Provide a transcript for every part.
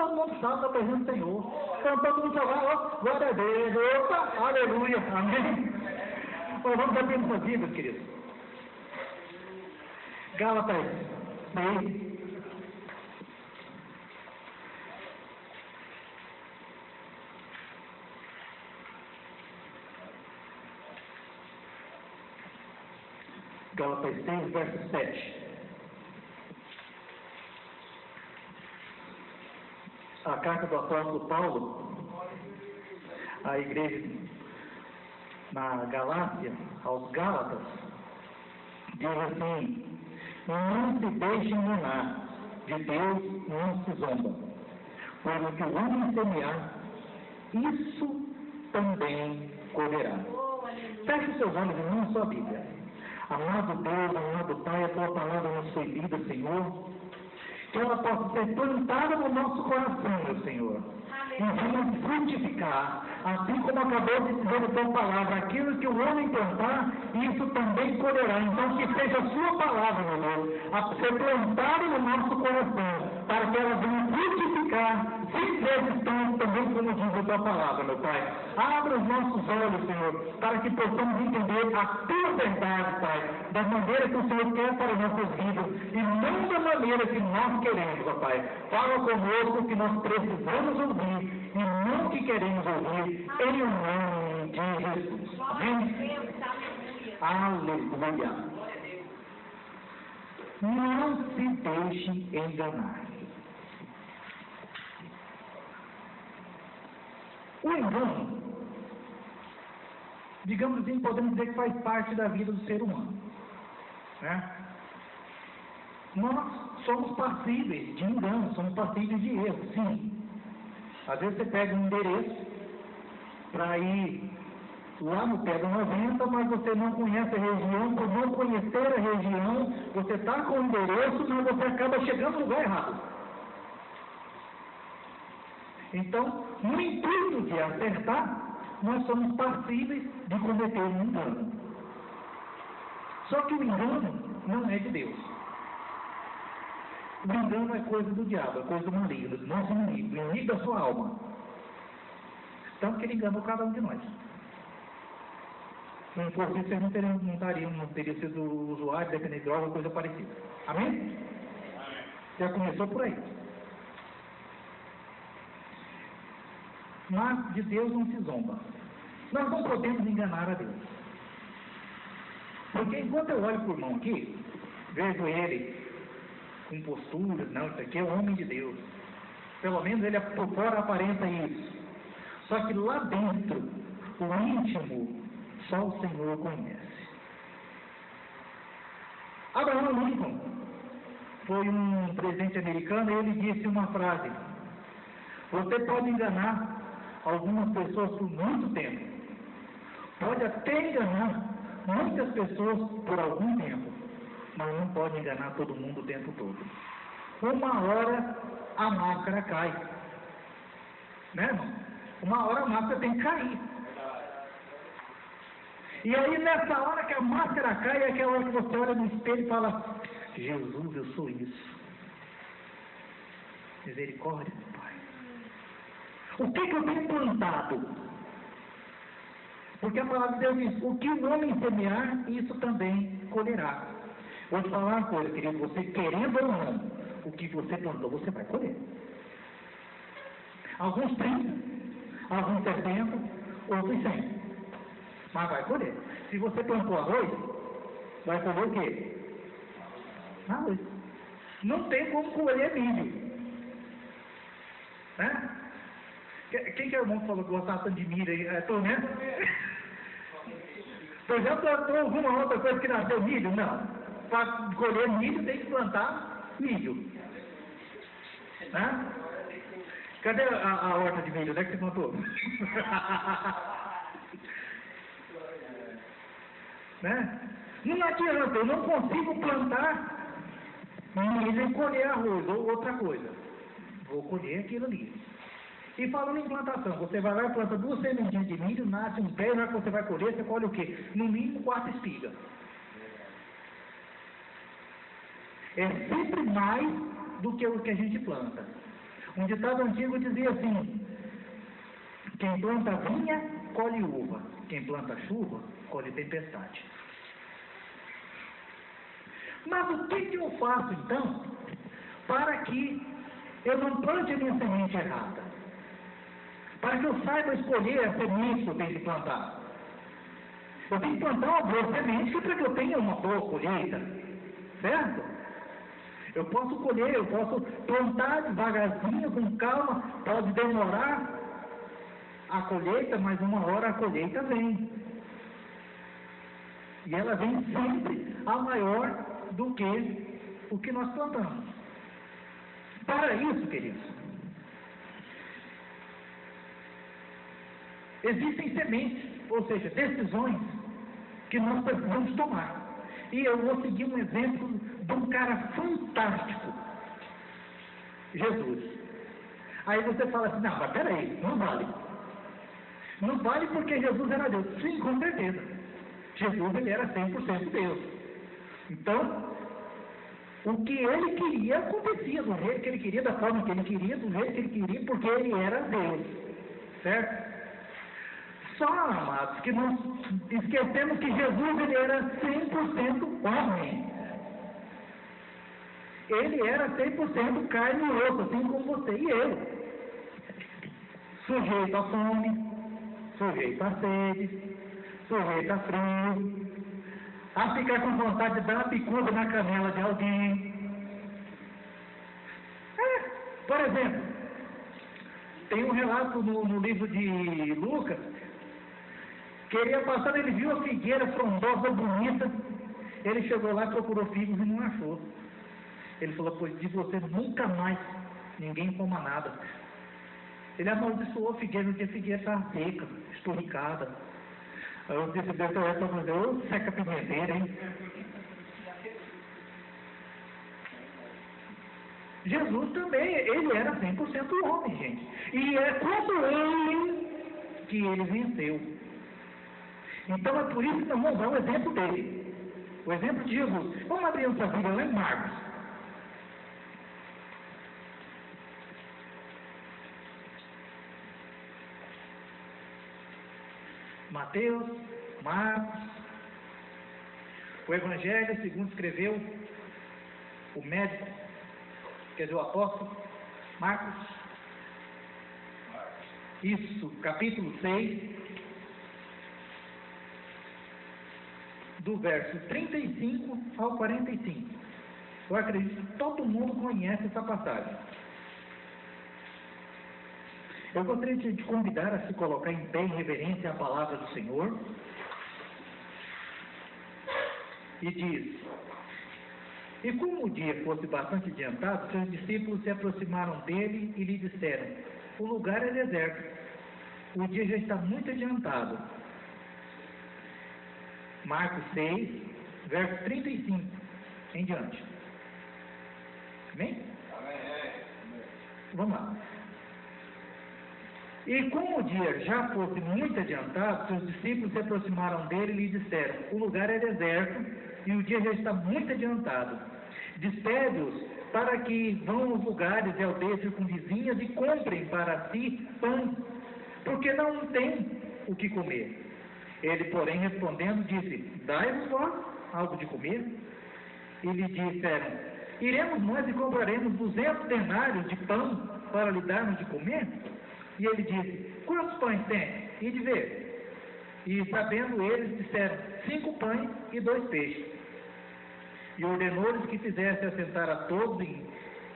todo mundo salta da presença do Senhor. Então todo mundo só vai, ó, glória a Deus, opa, aleluia, amém. Então, vamos abrir nossas vidas, queridos. Gálatas 6. Gálatas 6, verso 7. A carta do apóstolo Paulo à igreja na Galácia, aos Gálatas, diz assim: não se deixe enganar, de Deus não se zomba, pois o que o homem semear, isso também colherá. Feche seus olhos em uma só Bíblia. Amado Deus, amado Pai, a tua palavra nos foi lida, Senhor, que ela possa ser plantada no nosso coração, meu Senhor, e venha frutificar, assim como acabou de dizer a tua palavra, aquilo que o homem plantar, isso também colherá. Então que seja a sua palavra, meu Deus, a ser plantada no nosso coração, para que ela venha frutificar, sem resistência, também como diz a tua palavra, meu Pai. Abra os nossos olhos, Senhor, para que possamos entender a tua verdade, Pai, da maneira que o Senhor quer para as nossas vidas, e não da maneira que nós queremos, ó Pai. Fala conosco que nós precisamos ouvir, e não o que queremos ouvir, em nome de Jesus. Amém? Aleluia. Não se deixe enganar. O engano, digamos assim, podemos dizer que faz parte da vida do ser humano, né? Nós somos passíveis de engano, somos passíveis de erro, sim. Às vezes você pega um endereço para ir lá no pé do 90, mas você não conhece a região. Por não conhecer a região, você está com o endereço, mas você acaba chegando no lugar errado. Então, no intuito de acertar, nós somos passíveis de cometer um engano. Só que o engano não é de Deus. O engano é coisa do diabo, é coisa do maligno, do nosso inimigo, do inimigo da sua alma. Tanto que ele enganou cada um de nós. Se não fosse isso, vocês não teriam sido usuários, dependente de droga ou coisa parecida. Amém? Já começou por aí. Mas de Deus não se zomba. Nós não podemos enganar a Deus. Porque enquanto eu olho por mão aqui, vejo ele com posturas, não, isso aqui é o homem de Deus. Pelo menos ele por fora aparenta isso. Só que lá dentro, o íntimo, só o Senhor conhece. Abraham Lincoln foi um presidente americano e ele disse uma frase: você pode enganar algumas pessoas por muito tempo, pode até enganar muitas pessoas por algum tempo, mas não pode enganar todo mundo o tempo todo. Uma hora a máscara cai, né, irmão? Uma hora a máscara tem que cair. E aí nessa hora que a máscara cai, é aquela hora que você olha no espelho e fala: Jesus, eu sou isso. Misericórdia, Pai. O que eu tenho plantado? Porque a palavra de Deus diz: o que o homem semear, isso também colherá. Vou te falar uma coisa, querido, você querendo ou não, o que você plantou, você vai colher. Alguns 30, alguns 70, outros 100. Mas vai colher. Se você plantou arroz, vai colher o quê? Arroz. Não tem como colher milho. Né? Quem que é o irmão que falou que gostava tanto de milho aí? É tu mesmo? Você já plantou alguma outra coisa que nasceu milho? Não. Para colher milho tem que plantar milho. Né? Cadê a horta de milho? Onde é que você plantou? Né? Não adianta, eu não consigo plantar milho e colher arroz ou outra coisa. Vou colher aquilo ali. E falando em plantação, você vai lá e planta 2 sementinhas de milho, nasce um pé, já que você vai colher, você colhe o quê? No mínimo 4 espigas. É sempre mais do que o que a gente planta. Um ditado antigo dizia assim: quem planta vinha, colhe uva. Quem planta chuva, colhe tempestade. Mas o que eu faço, então, para que eu não plante a minha semente errada? Para que eu saiba escolher a semente que eu tenho que plantar. Eu tenho que plantar uma boa semente para que eu tenha uma boa colheita. Certo? Eu posso colher, eu posso plantar devagarzinho, com calma, pode demorar a colheita, mas uma hora a colheita vem. E ela vem sempre a maior do que o que nós plantamos. Para isso, queridos, existem sementes, ou seja, decisões que nós precisamos tomar. E eu vou seguir um exemplo de um cara fantástico, Jesus. Aí você fala assim: não, mas peraí, não vale. Não vale porque Jesus era Deus. Sim, com certeza. Jesus, ele era 100% Deus. Então, o que ele queria acontecia do jeito que ele queria, da forma que ele queria, do jeito que ele queria, porque ele era Deus. Certo? Só, amados, que nós esquecemos que Jesus, ele era 100% homem. Ele era 100% carne e osso, assim como você e eu. Sujeito à fome, sujeito à sede, sujeito a frio, a ficar com vontade de dar uma picuda na canela de alguém. Por exemplo, tem um relato no livro de Lucas, que ele ia passando, ele viu a figueira frondosa, bonita, ele chegou lá, procurou figos e não achou. Ele falou: pois de você nunca mais ninguém coma nada. Ele amaldiçoou a figueira, no dia a figueira estava seca, esturricada. Aí eu disse: Deus, eu estou dizendo, ô seca pimenteira, hein? Jesus também, ele era 100% homem, gente. E é como ele que ele venceu. Então é por isso que nós vamos dar o exemplo dele. O exemplo de Jesus. Vamos abrir nossa Bíblia lá em Marcos. Mateus, Marcos, o Evangelho segundo escreveu o médico, quer dizer, o apóstolo Marcos. Isso, capítulo 6, do verso 35 ao 45. Eu acredito que todo mundo conhece essa passagem. Eu gostaria de te convidar a se colocar em pé em reverência à palavra do Senhor. E diz: e como o dia fosse bastante adiantado, seus discípulos se aproximaram dele e lhe disseram: o lugar é deserto, o dia já está muito adiantado. Marcos 6, verso 35 em diante. Amém? Amém. Vamos lá. E como o dia já fosse muito adiantado, seus discípulos se aproximaram dele e lhe disseram: o lugar é deserto e o dia já está muito adiantado. Despede-os para que vão aos lugares e aldeias circunvizinhas e comprem para si pão, porque não têm o que comer. Ele, porém, respondendo, disse: dai-vos vós algo de comer. E lhe disseram: iremos nós e compraremos 200 denários de pão para lhe darmos de comer? E ele disse: quantos pães tem? E de ver. E sabendo eles, disseram: 5 pães e 2 peixes. E ordenou-lhes que fizessem assentar a todos em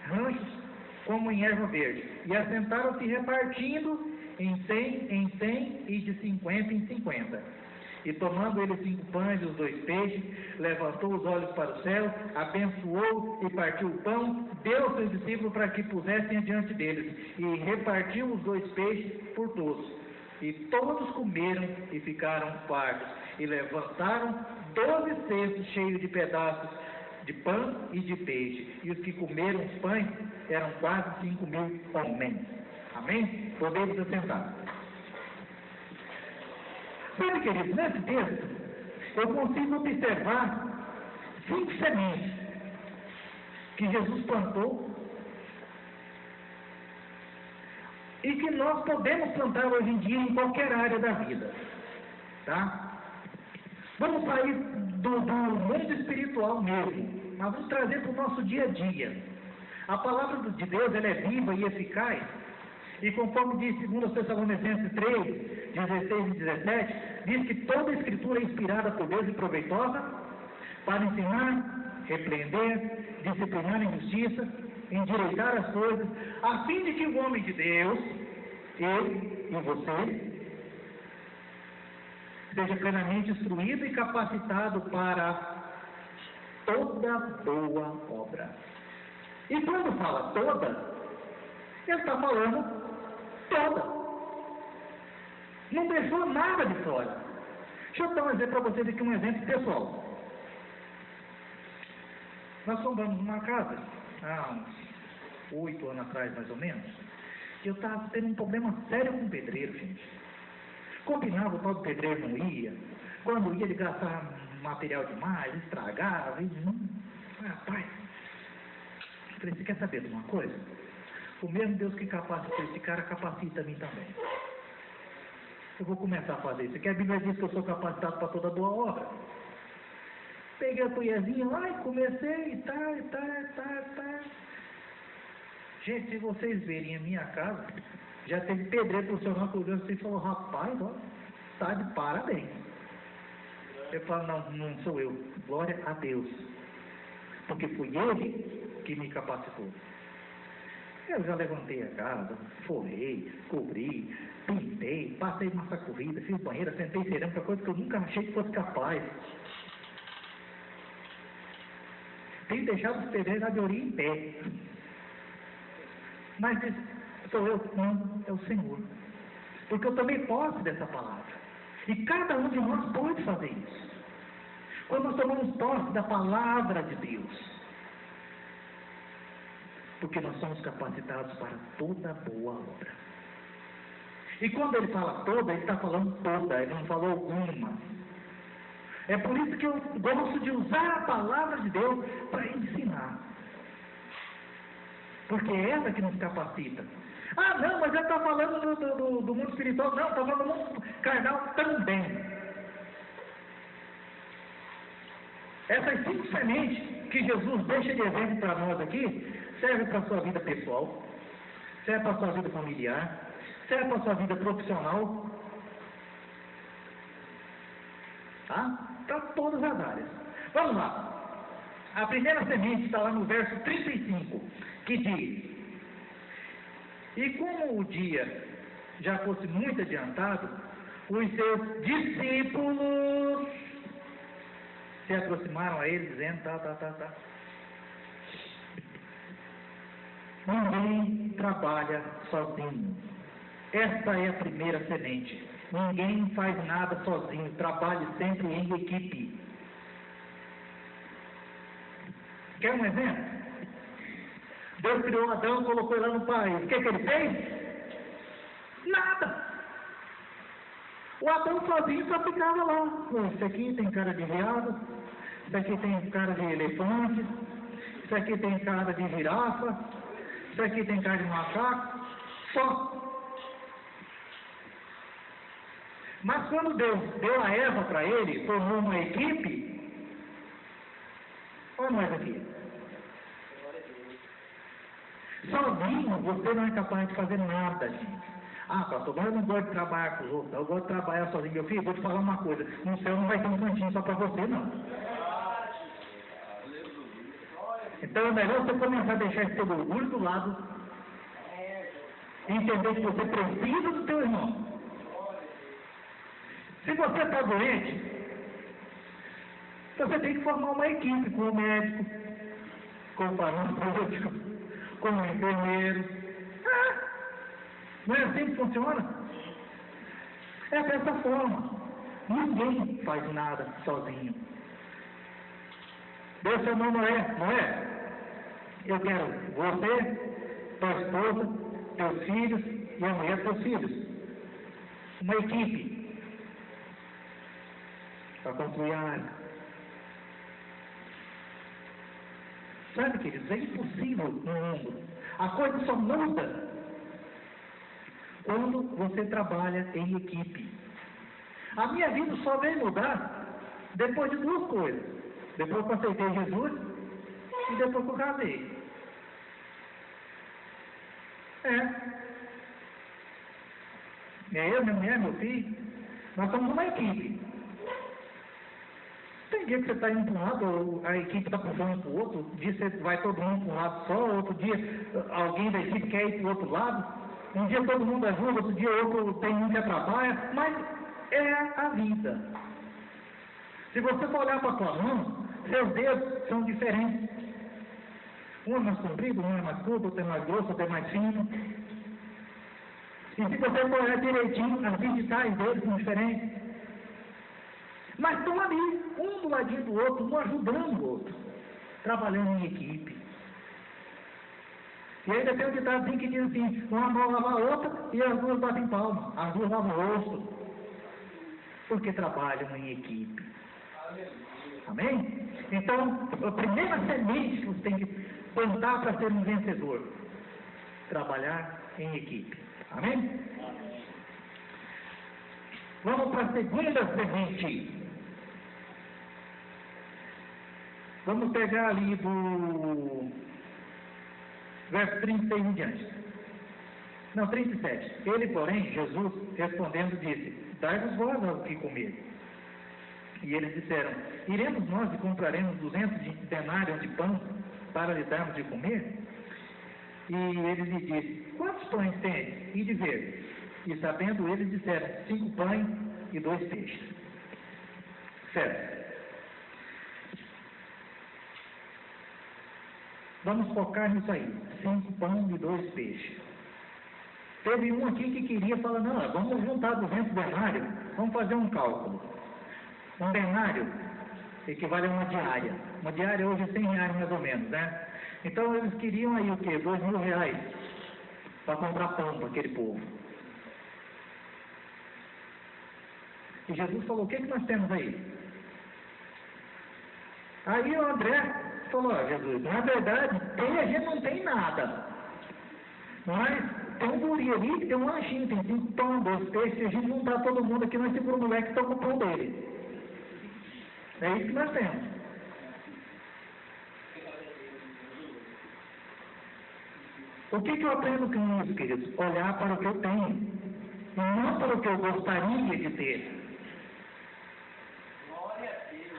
ranchos, como em erva verde. E assentaram-se repartindo em 100 e de 50 em 50. E tomando ele 5 pães e os 2 peixes, levantou os olhos para o céu, abençoou e partiu o pão, deu aos seus discípulos para que pusessem adiante deles, e repartiu os 2 peixes por todos. E todos comeram e ficaram fartos, e levantaram 12 cestos cheios de pedaços de pão e de peixe. E os que comeram os pães eram quase 5.000 homens. Amém? Podemos assentar. Sabe, queridos, nesse texto, eu consigo observar 5 sementes que Jesus plantou e que nós podemos plantar hoje em dia em qualquer área da vida. Tá? Vamos sair do mundo espiritual mesmo, mas vamos trazer para o nosso dia a dia. A palavra de Deus, ela é viva e eficaz, e conforme diz 2 Tessalonicenses 3, 16 e 17, diz que toda a escritura é inspirada por Deus e proveitosa para ensinar, repreender, disciplinar em justiça, endireitar as coisas, a fim de que o homem de Deus, eu e você, seja plenamente instruído e capacitado para toda boa obra. E quando fala toda, ele está falando toda. Não deixou nada de fora. Deixa eu dar um exemplo para vocês aqui, um exemplo pessoal. Nós compramos uma casa há uns 8 anos atrás, mais ou menos. E eu estava tendo um problema sério com o pedreiro, gente. Combinava, o tal do pedreiro não ia. Quando ia, ele gastava material demais, estragava. Rapaz, eu falei, você quer saber de uma coisa? O mesmo Deus que capacitou esse cara, capacita a mim também. Eu vou começar a fazer isso. Porque a Bíblia diz que eu sou capacitado para toda boa obra. Peguei a colherzinha lá e comecei, e tá. Gente, se vocês verem a minha casa, já teve pedreiro profissional que olhou assim e falou, rapaz, ó, tá de parabéns. Eu falo, não sou eu, glória a Deus. Porque foi Ele que me capacitou. Eu já levantei a casa, forrei, cobri, pintei, passei massa corrida, fiz banheira, sentei cerâmica, coisa que eu nunca achei que fosse capaz. Tenho deixado os pedreiros de orelha em pé. Mas sou eu? Não, é o Senhor. Porque eu tomei posse dessa palavra. E cada um de nós pode fazer isso. Quando nós tomamos posse da palavra de Deus. Porque nós somos capacitados para toda boa obra. E quando ele fala toda, ele está falando toda, ele não falou alguma. É por isso que eu gosto de usar a palavra de Deus para ensinar. Porque é ela que nos capacita. Ah, não, mas ele está falando do mundo espiritual. Não, está falando do mundo carnal também. Essas 5 sementes que Jesus deixa de exemplo para nós aqui, serve para a sua vida pessoal, serve para a sua vida familiar, serve para a sua vida profissional, tá? Para todas as áreas. Vamos lá. A primeira semente está lá no verso 35, que diz: e como o dia já fosse muito adiantado, os seus discípulos se aproximaram a ele, dizendo, tá. Ninguém trabalha sozinho. Esta é a primeira semente. Ninguém faz nada sozinho. Trabalhe sempre em equipe. Quer um exemplo? Deus criou Adão, colocou ele lá no paraíso. O que ele fez? Nada. O Adão sozinho só ficava lá. Esse aqui tem cara de veado. Esse aqui tem cara de elefante. Esse aqui tem cara de girafa. Isso aqui tem cara de macaco, só. Mas quando Deus deu a Eva para ele, formou uma equipe, olha nós aqui. Sozinho você não é capaz de fazer nada, gente. Ah, pastor, mas eu não gosto de trabalhar com os outros, eu gosto de trabalhar sozinho. Meu filho, vou te falar uma coisa, no céu não vai ter um cantinho só para você, não. Então é melhor você começar a deixar esse teu orgulho do lado e entender que você precisa do teu irmão. Se você está doente, você tem que formar uma equipe com o médico, com o farmacêutico, com o enfermeiro. Não é assim que funciona? É dessa forma. Ninguém faz nada sozinho. Deus chamou Noé, Noé, eu quero você, tua esposa, teus filhos e a mulher dos teus filhos. Uma equipe para construir a arca. Sabe, queridos, é impossível no mundo. A coisa só muda quando você trabalha em equipe. A minha vida só veio mudar depois de duas coisas. Depois que eu aceitei Jesus e depois que eu casei. Eu, minha mulher, meu filho, nós somos uma equipe. Tem dia que você está indo para um lado, a equipe está puxando para o outro, um dia você vai todo mundo para um lado só, outro dia alguém da equipe quer ir para o outro lado, um dia todo mundo ajuda, outro dia outro tem um que atrapalha, mas é a vida. Se você for olhar para a sua mão, seus dedos são diferentes. Um é mais comprido, um é mais curto, outro é mais grosso, outro é mais fino. E se você for olhar direitinho, as digitais deles são diferentes. Mas estão ali, um do ladinho do outro, um ajudando o outro, trabalhando em equipe. E ainda tem um ditado que diz assim, uma mão lava a outra e as duas batem palma, as duas lavam o rosto, porque trabalham em equipe. Amém? Então, a primeira semente que você tem que plantar para ser um vencedor, trabalhar em equipe. Amém? Vamos para a segunda semente. Vamos pegar ali do verso 36 em diante. Não, 37. Ele, porém, Jesus, respondendo, disse, dai-vos vós ao que comer. E eles disseram, iremos nós e compraremos 200 denários de pão para lhe darmos de comer? E ele lhe disse, quantos pães tem? E de ver. E sabendo eles disseram, 5 pães e 2 peixes. Certo. Vamos focar nisso aí. 5 pães e 2 peixes. Teve um aqui que queria falar, não, vamos juntar 200 denários, vamos fazer um cálculo. Um denário equivale a uma diária. Uma diária hoje é R$100 mais ou menos, né? Então eles queriam aí o quê? R$2.000 para comprar pão para aquele povo. E Jesus falou, o que nós temos aí? Aí o André falou, Jesus, na verdade, a gente não tem nada. Mas tem um guri ali que tem um lanchinho, tem 5 pão, 2 peixes, se a gente juntar todo mundo aqui, nós seguramos o moleque que está com o pão dele. É isso que nós temos. O que eu aprendo com isso, queridos? Olhar para o que eu tenho, e não para o que eu gostaria de ter.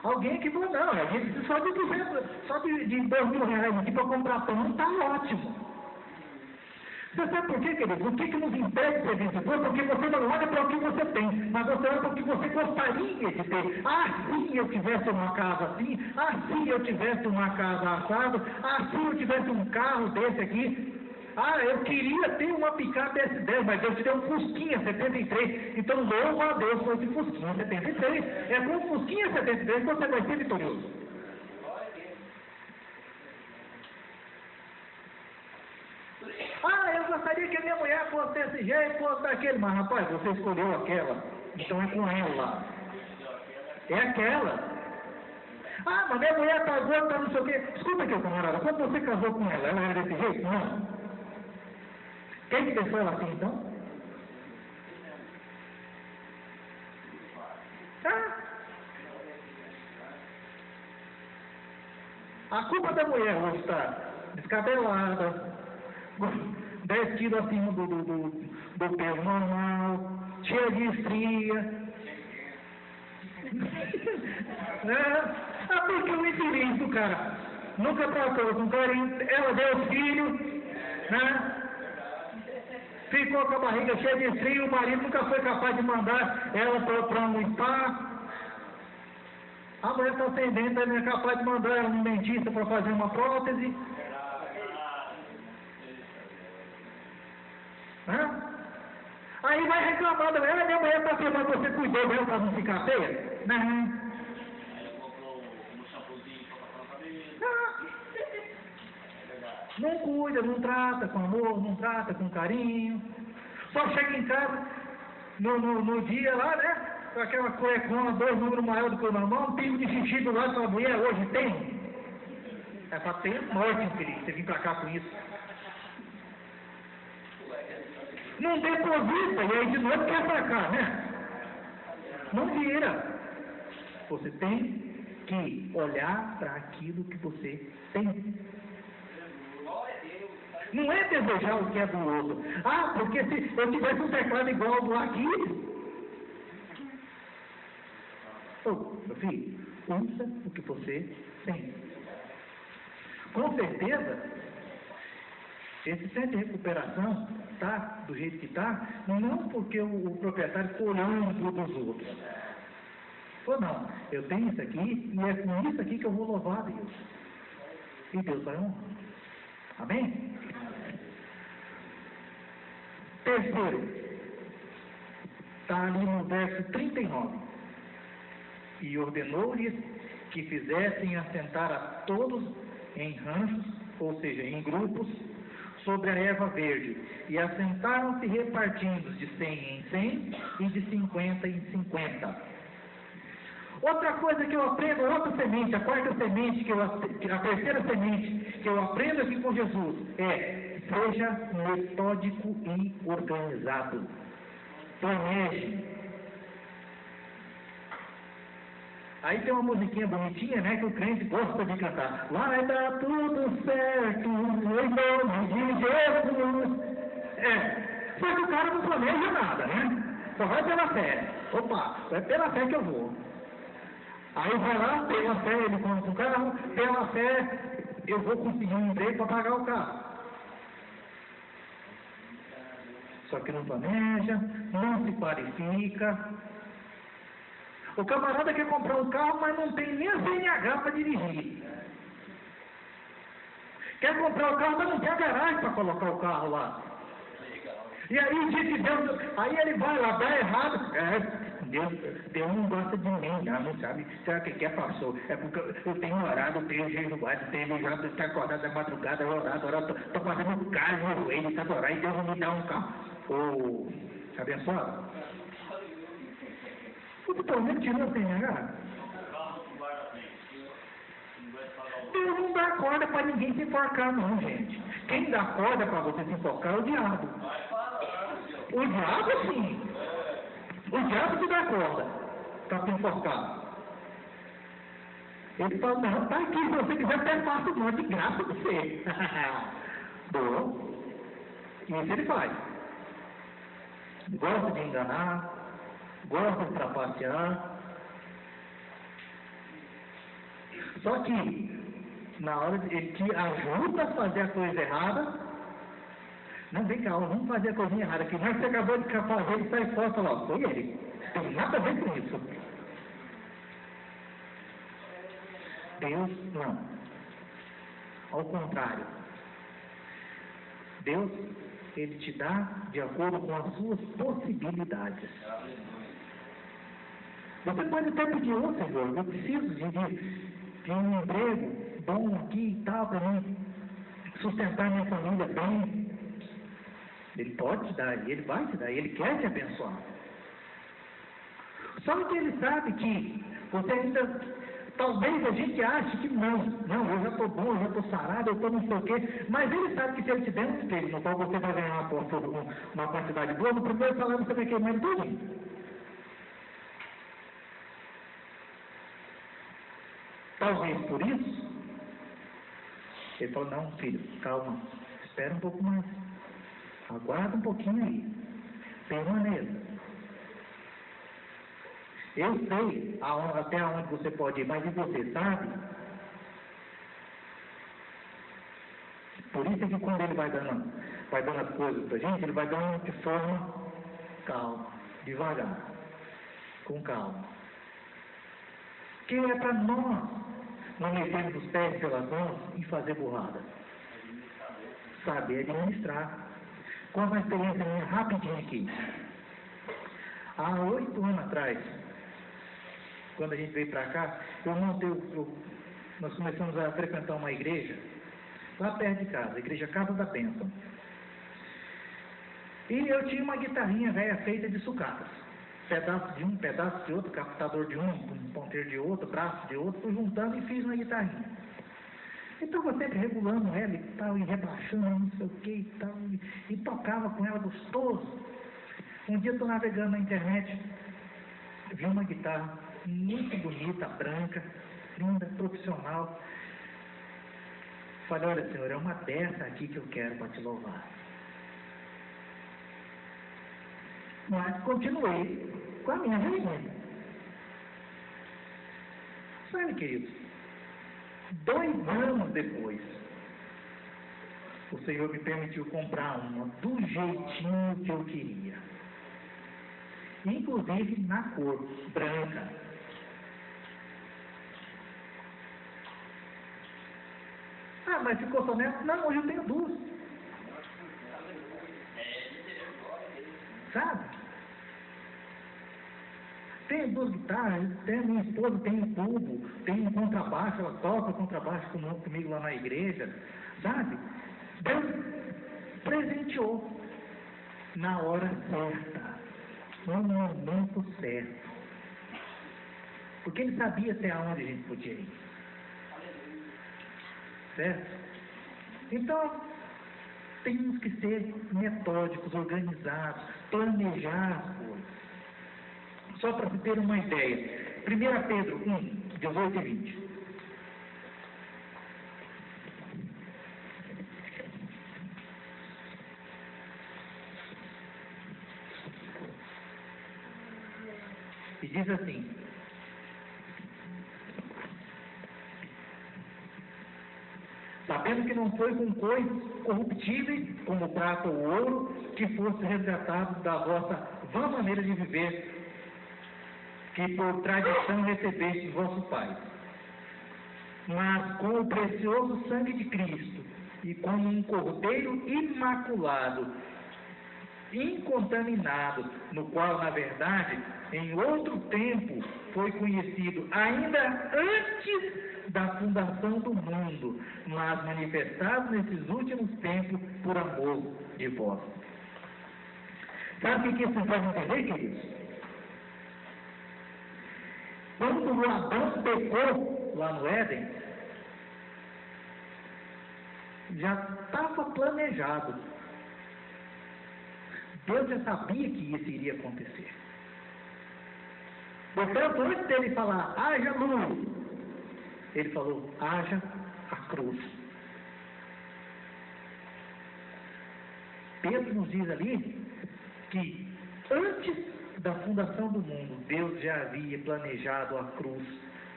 Alguém que falou, não, a gente precisa só de 200, só de R$2.000 aqui para comprar pão, está ótimo. Você sabe por quê, queridos? O que nos impede de ser vencedor? Porque você não olha para o que você tem, mas você olha para o que você gostaria de ter. Ah, se eu tivesse uma casa assim, ah, se eu tivesse uma casa assada, ah, se eu tivesse um carro desse aqui. Ah, eu queria ter uma picape S10, mas Deus te deu um Fusquinha 73. Então, louva a Deus por esse Fusquinha 73. É com o Fusquinha 73 que você vai ser vitorioso. Ah, eu gostaria que a minha mulher fosse desse jeito, fosse daquele. Mas, rapaz, você escolheu aquela. Então é com ela. É aquela. Ah, mas minha mulher tá gorda, tá não sei o quê. Escuta aqui, camarada. Quando você casou com ela era desse jeito? Não. Quem que deixou ela assim, então? A culpa da mulher hoje está descabelada, 10 quilos acima do peso normal, cheia de estria. Porque o infeliz do cara nunca tratou com carinho, ela deu filho, né? Ficou com a barriga cheia de estria, o marido nunca foi capaz de mandar ela para um spa. A mulher está sem dente, ele não é capaz de mandar ela no dentista para fazer uma prótese. Aí vai reclamar da mulher, minha mulher está filmando, você cuidou dela para não ficar feia? Não. Não cuida, não trata com amor, não trata com carinho. Só chega em casa no dia lá, né? Com aquela cuecona, 2 números maiores do que o normal, um pingo de xixi do lado da mulher, hoje tem. É para ter morte, infeliz, você vir para cá com isso. Não deposita, e aí de novo quer sacar, né? Não vira. Você tem que olhar para aquilo que você tem. Não é desejar o que é do outro. Ah, porque se eu tivesse um teclado igual ao do Aquiles. Meu filho, usa o que você tem. Com certeza, esse centro de recuperação está do jeito que está, não porque o proprietário ficou olhando para os outros. Ou não, eu tenho isso aqui e é com isso aqui que eu vou louvar a Deus. E Deus vai honrar. Amém? Terceiro, está ali no verso 39. E ordenou-lhes que fizessem assentar a todos em ranchos, ou seja, em grupos, sobre a erva verde. E assentaram-se repartindo de 100 em 100 e de 50 em 50. Outra coisa que eu aprendo, outra semente, a quarta semente, a terceira semente que eu aprendo aqui com Jesus é: seja metódico e organizado. Planeje. Aí tem uma musiquinha bonitinha, né, que o crente gosta de cantar. Vai dar tudo certo, em nome de Jesus. Só que o cara não planeja nada, né? Só vai pela fé. Opa, é pela fé que eu vou. Aí vai lá, pela fé ele compra um carro, pela fé eu vou conseguir um emprego para pagar o carro. Só que não planeja, não se qualifica. O camarada quer comprar um carro, mas não tem nem a CNH para dirigir. Quer comprar o carro, mas não tem a garagem para colocar o carro lá. E aí diz Deus, aí ele vai lá, dá errado. Deus não gosta de mim, não sabe? Será que quer passou? É porque eu tenho orado, eu tenho jejuado, tenho já está acordado da madrugada, orado, estou fazendo carne no joelho, está orando, e Deus não me dá um carro. Ô, abençoado. O torneio tirou sem negar. Deus não dá corda para ninguém se enforcar, não, gente. Quem dá corda para você se enforcar é o diabo. O diabo, sim. O diabo te dá corda para se enforcar. Ele fala: não, tá aqui, se você quiser, até faço um monte de graça para você. Bom, isso ele faz. Gosta de enganar, gosta de trapacear. Só que, na hora de ele te ajuda a fazer a coisa errada, não, vem cá, vamos fazer a coisinha errada aqui. Mas você acabou de fazer, ele sai fora e fala: ó, foi ele. Tem nada a ver com isso. Deus não. Ao contrário. Deus, ele te dá de acordo com as suas possibilidades. Você pode até pedir: ô Senhor, eu preciso de um emprego bom aqui e tal, para mim sustentar minha família bem. Ele pode te dar, ele vai te dar, ele quer te abençoar. Só que ele sabe que você ainda, talvez a gente ache que não, eu já estou bom, eu já estou sarado, eu estou não sei o quê, mas ele sabe que se ele te der um emprego no qual você vai ganhar uma quantidade boa, no primeiro salário você vai queimar tudo. Talvez por isso, ele falou: não, filho, calma, espera um pouco mais, aguarda um pouquinho aí, permaneça. Eu sei até onde você pode ir, mas e você sabe? Por isso é que quando ele vai dando as coisas pra gente, ele vai dando de forma calma, devagar, com calma. Que é para nós não metermos os pés pelas mãos e fazer burrada. Saber administrar. Conta uma experiência minha rapidinho aqui. Há 8 anos atrás, quando a gente veio para cá, nós começamos a frequentar uma igreja lá perto de casa, a igreja Casa da Bênção. E eu tinha uma guitarrinha velha feita de sucatas. Pedaço de um, pedaço de outro, captador de um ponteiro de outro, braço de outro, fui juntando e fiz uma guitarrinha. E estava sempre regulando ela e tal, e rebaixando, não sei o que e tal, e tocava com ela gostoso. Um dia eu estou navegando na internet, vi uma guitarra muito bonita, branca, linda, profissional. Falei, olha, Senhor, é uma dessa aqui que eu quero para te louvar. Mas continuei com a minha vergonha. Sabe, queridos, 2 anos depois, o Senhor me permitiu comprar uma do jeitinho que eu queria. Inclusive na cor branca. Ah, mas ficou só nessa? Não, hoje eu tenho 2. Sabe? Tenho 2 guitarras, minha esposa tem um tubo, tem um contrabaixo, ela toca contrabaixo comigo lá na igreja, sabe? Deus presenteou na hora certa, no momento certo. Porque Ele sabia até onde a gente podia ir. Certo? Então, temos que ser metódicos, organizados, planejar as coisas. Só para se ter uma ideia. 1 Pedro 1, 18 e 20. E diz assim: sabendo que não foi com coisas corruptíveis, como prata ou ouro, que fosse resgatado da vossa vã maneira de viver, que por tradição recebeste de vossos pais, mas com o precioso sangue de Cristo, e como um cordeiro imaculado, incontaminado, no qual, na verdade, em outro tempo foi conhecido, ainda antes da fundação do mundo, mas manifestado nesses últimos tempos por amor de vós. Sabe o que isso faz entender, queridos? Quando o Adão pecou lá no Éden, já estava planejado. Deus já sabia que isso iria acontecer. Portanto, antes dele falar, haja luz, ele falou, haja a cruz. Pedro nos diz ali que antes da fundação do mundo, Deus já havia planejado a cruz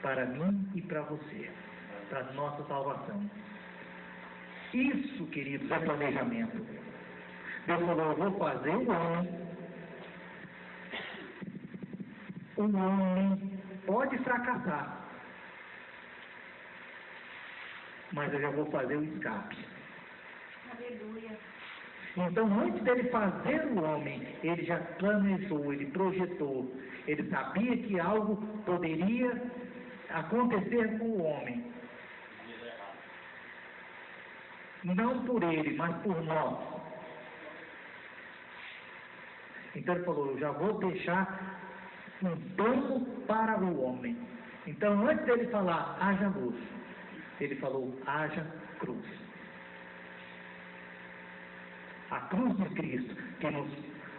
para mim e para você, para a nossa salvação. Isso, queridos, é planejamento. Deus falou, eu vou fazer o homem. O homem pode fracassar, mas eu já vou fazer o escape. Aleluia. Então, antes dele fazer o homem, ele já planejou, ele projetou, ele sabia que algo poderia acontecer com o homem. Não por ele, mas por nós. Então ele falou, eu já vou deixar um plano para o homem. Então, antes dele falar, haja luz, ele falou, haja cruz. A cruz de Cristo que nos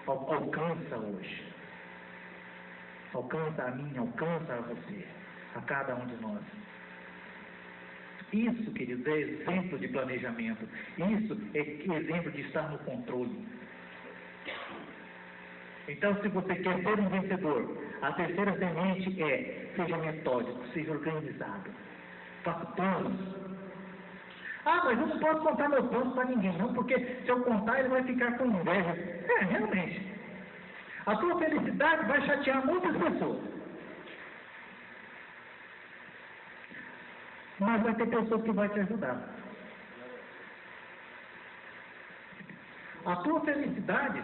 alcança hoje. Alcança a mim, alcança a você, a cada um de nós. Isso, queridos, é exemplo de planejamento. Isso é exemplo de estar no controle. Então, se você quer ser um vencedor, a terceira semente é, seja metódico, seja organizado. Faça planos. Ah, mas eu não posso contar meu plano para ninguém, não, porque se eu contar, ele vai ficar com inveja. É, realmente. A tua felicidade vai chatear muitas pessoas. Mas vai ter pessoas que vão te ajudar. A tua felicidade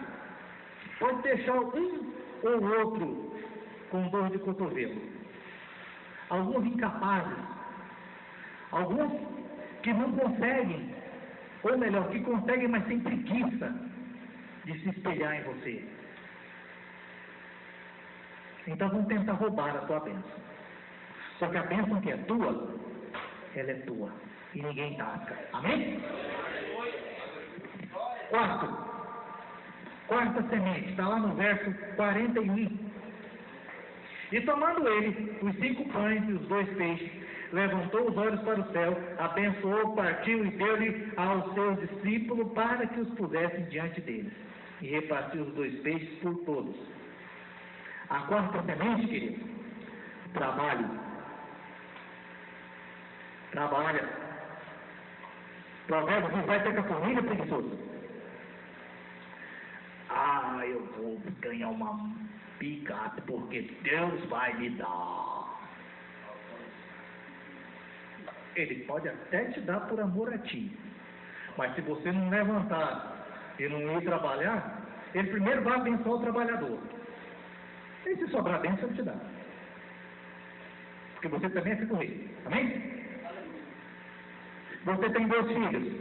pode deixar um ou outro com dor de cotovelo. Alguns incapazes. Alguns que não conseguem, ou melhor, que conseguem, mas têm preguiça de se espelhar em você. Então vão tentar roubar a tua bênção. Só que a bênção que é tua, ela é tua. e ninguém tasca. Amém? Quarta semente, está lá no verso 41. E tomando ele os 5 pães e os 2 peixes, levantou os olhos para o céu, abençoou, partiu e deu-lhe aos seus discípulos para que os pusessem diante deles. E repartiu os 2 peixes por todos. A quarta semente, querido, trabalho. Trabalha. Provérbios, vai ter com a família, preguiçoso. Eu vou ganhar uma picape porque Deus vai me dar. Ele pode até te dar por amor a ti, mas se você não levantar e não ir trabalhar, ele primeiro vai abençoar o trabalhador. E se sobrar bênção, ele te dá. Porque você também é filho do rei. Amém? Você tem 2 filhos.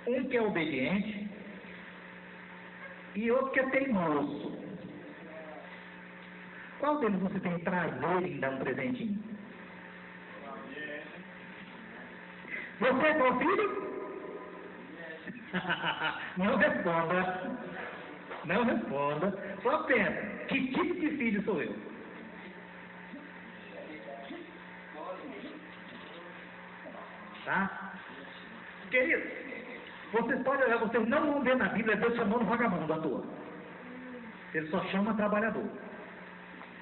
Um que é obediente e outro que é teimoso. Qual deles você tem prazer em dar um presentinho? Você é meu filho? Não responda. Não responda. Só pensa, que tipo de filho sou eu? Tá? Querido, vocês podem olhar, vocês não vão ver na Bíblia Deus chamando vagabundo à toa. Ele só chama trabalhador.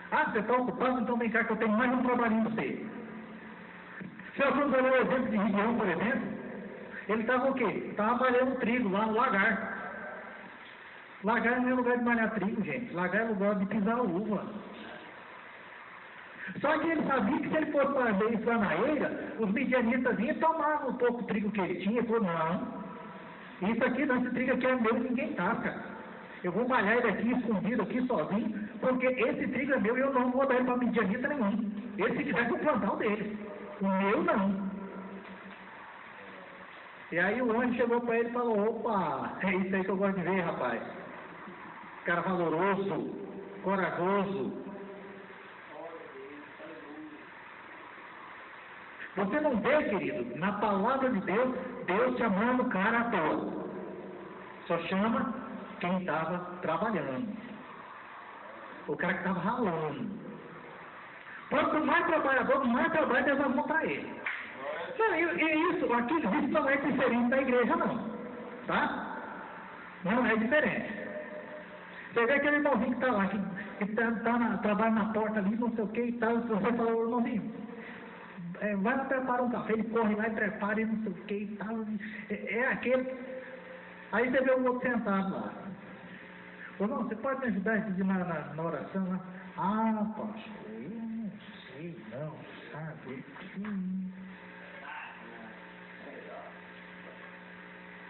Você está ocupado, então vem cá que eu tenho mais um trabalhinho para você. Se nós vamos olhar o exemplo de Gideão, por exemplo, ele estava o quê? Estava malhando trigo lá no lagar. Lagar não é lugar de malhar trigo, gente. Lagar é lugar de pisar uva. Só que ele sabia que se ele fosse fazer isso lá na eira, os midianitas vinham e tomavam um pouco do trigo que ele tinha. Ele falou, não, isso aqui não, esse trigo aqui é meu, ninguém tasca. Eu vou malhar ele aqui, escondido, aqui sozinho, porque esse trigo é meu e eu não vou dar ele para midianita nenhum. Ele se quiser vou plantar o dele. O meu não. E aí o anjo chegou para ele e falou, opa, é isso aí que eu gosto de ver, rapaz. Cara valoroso, corajoso. Você não vê, querido, na palavra de Deus, Deus chamando o cara à toa. Só chama quem estava trabalhando. O cara que estava ralando. Quanto mais trabalhador, mais trabalho Deus vai mostrar ele. Não, isso não é diferente da igreja, não. Tá? Não é diferente. Você vê aquele irmãozinho que está lá, que trabalha na porta ali, não sei o que e tal, você fala, irmãozinho, vai lá preparar um café, ele corre lá e prepara e não sei o que e tal. É aquele. Aí você vê o outro sentado lá. Não, você pode me ajudar na oração lá? Pastor, eu não sei não, sabe?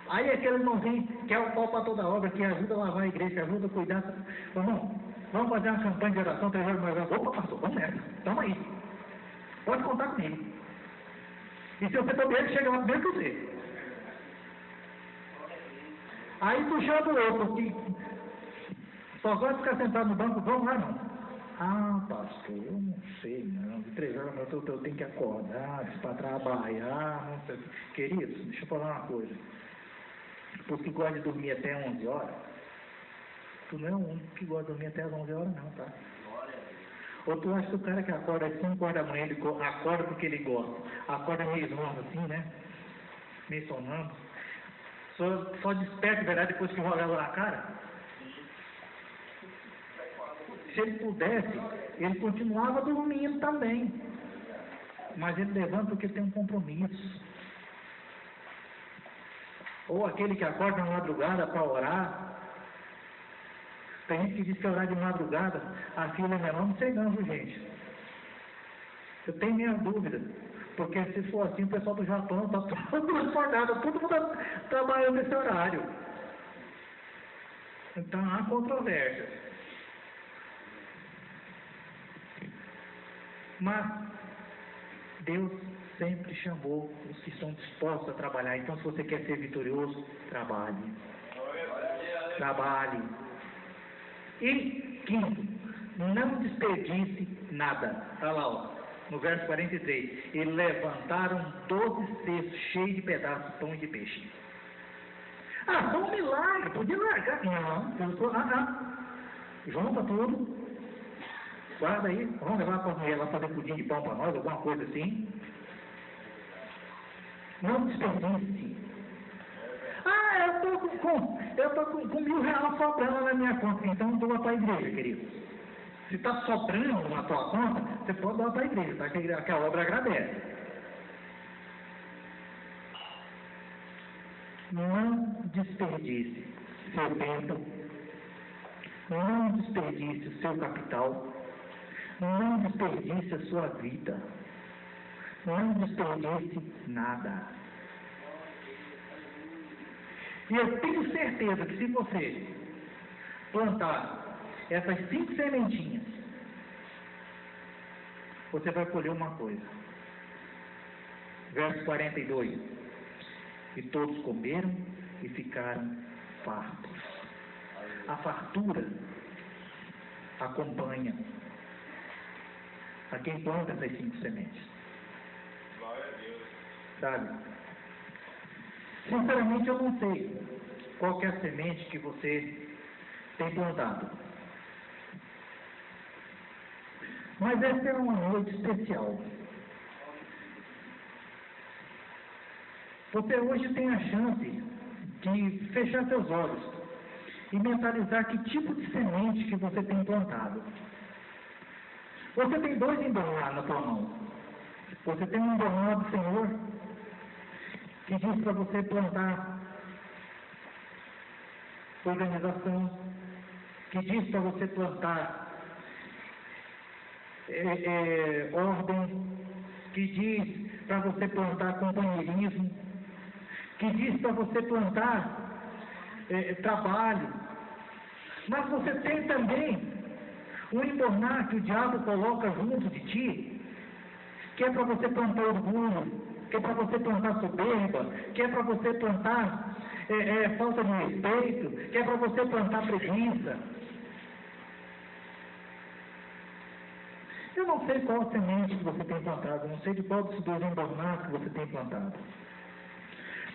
Aí aquele irmãozinho que é o pau para toda obra, que ajuda a lavar a igreja, que ajuda a cuidar. Irmão, vamos fazer uma campanha de oração, 3 horas mais. Opa, pastor, vamos nessa, tamo aí. Pode contar comigo. E se você também ele chega lá primeiro que você. Aí tu chama o outro, que só gosta de ficar sentado no banco, vamos lá não. Pastor, eu não sei não. De 3 horas eu tenho que acordar para trabalhar, não sei. Queridos, deixa eu falar uma coisa. Tu que gosta de dormir até 11 horas, tu não é o único que gosta de dormir até as 11 horas não, tá? Ou tu acha que o cara que acorda às 5 horas da manhã, ele acorda porque ele gosta, acorda meio longo assim, né? Meio sonando. Só desperta, verdade, depois que rola na cara. Se ele pudesse, ele continuava dormindo também. Mas ele levanta porque tem um compromisso. Ou aquele que acorda na madrugada para orar. Tem gente que diz que orar de madrugada, a filha é menor, não sei não, viu gente? Eu tenho minhas dúvidas. Porque se for assim, o pessoal do Japão está todo acordado, todo mundo trabalhando nesse horário. Então há controvérsias. Mas Deus sempre chamou os que estão dispostos a trabalhar. Então, se você quer ser vitorioso, trabalhe. Trabalhe. E, quinto, não desperdice nada. Olha lá, ó. no verso 43, e levantaram 12 cestos cheios de pedaços de pão e de peixe. Ah, só um milagre, podia largar. Não, junta tudo, guarda aí, vamos levar para a mulher lá fazer pudim de pão para nós, alguma coisa assim. Não desperdice. Ah, eu estou com R$1.000 sobrando na minha conta, então doa para a igreja, querido. Se está sobrando na tua conta, você pode doar para a igreja, tá? Que a obra agradece. Não desperdice seu tempo, não desperdice o seu capital, não desperdice a sua vida, não desperdice nada. E eu tenho certeza que se você plantar essas 5 sementinhas, você vai colher uma coisa. Verso 42. E todos comeram e ficaram fartos. A fartura acompanha a quem planta essas 5 sementes. Sabe? Sinceramente, eu não sei qual que é a semente que você tem plantado. Mas essa é uma noite especial. Você hoje tem a chance de fechar seus olhos e mentalizar que tipo de semente que você tem plantado. Você tem 2 embolnados na tua mão. Você tem um embolnado do Senhor que diz para você plantar organização, que diz para você plantar ordem, que diz para você plantar companheirismo, que diz para você plantar trabalho. Mas você tem também um embornar que o diabo coloca junto de ti, que é para você plantar orgulho, que é para você plantar soberba, que é para você plantar falta de respeito, que é para você plantar preguiça. Eu não sei qual semente que você tem plantado, eu não sei de qual dos 2 embornados que você tem plantado.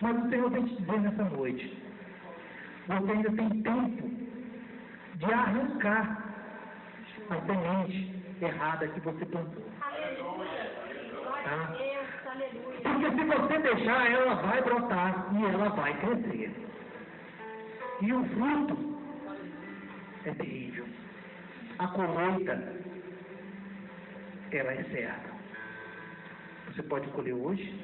Mas o Senhor tem te dizer nessa noite, você ainda tem tempo de arrancar a semente errada que você plantou. Aleluia. Glória a Deus. Aleluia. Porque se você deixar, ela vai brotar e ela vai crescer. E o fruto é terrível. A colheita, ela é certa. Você pode colher hoje,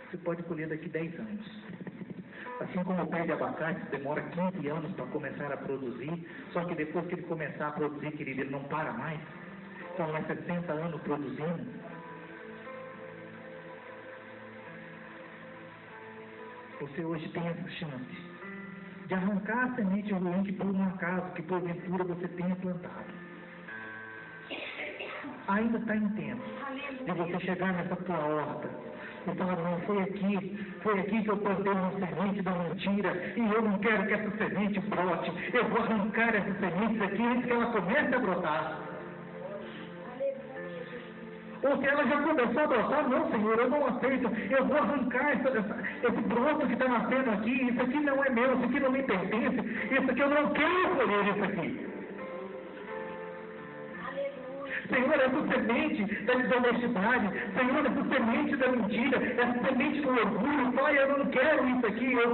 você pode colher daqui 10 anos. Assim como o pé de abacate demora 15 anos para começar a produzir, só que depois que ele começar a produzir, querido, ele não para mais. Então, é 60 anos produzindo. Você hoje tem essa chance de arrancar a semente ruim que por um acaso, que porventura você tenha plantado. Ainda está em tempo de você chegar nessa tua horta e falar, não, foi aqui que eu plantei uma semente da mentira e eu não quero que essa semente brote. Eu vou arrancar essa semente daqui antes que ela comece a brotar. Ou se ela já começou a brotar, não, Senhor, eu não aceito, eu vou arrancar esse broto que está nascendo aqui, isso aqui não é meu, isso aqui não me pertence, isso aqui eu não quero colher isso aqui. Senhor, essa semente da desonestidade, Senhor, essa semente da mentira, essa semente do orgulho, Pai, eu não quero isso aqui, eu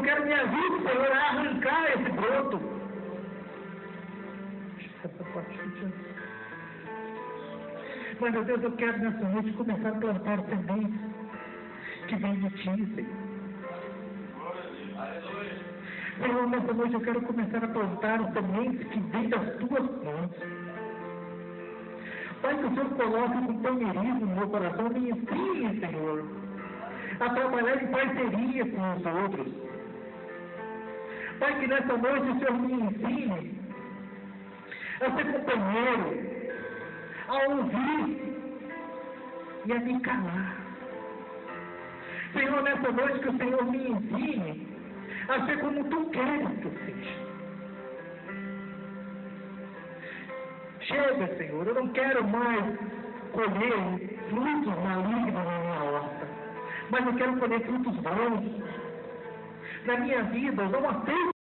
quero me ajuda, Senhor, a arrancar esse broto. Mas, meu Deus, eu quero nessa noite começar a plantar sementes que vêm de Ti, Senhor. Senhor, nessa noite eu quero começar a plantar sementes que vêm das Tuas mãos. Pai, que o Senhor coloque um companheirismo no meu coração, me ensine, Senhor, a trabalhar em parceria com os outros. Pai, que nessa noite o Senhor me ensine a ser companheiro, a ouvir e a me calar. Senhor, nessa noite que o Senhor me ensine a ser como Tu queres que eu seja. Chega, Senhor, eu não quero mais colher frutos malignos na minha horta, mas eu quero colher frutos bons. Na minha vida, eu não aceito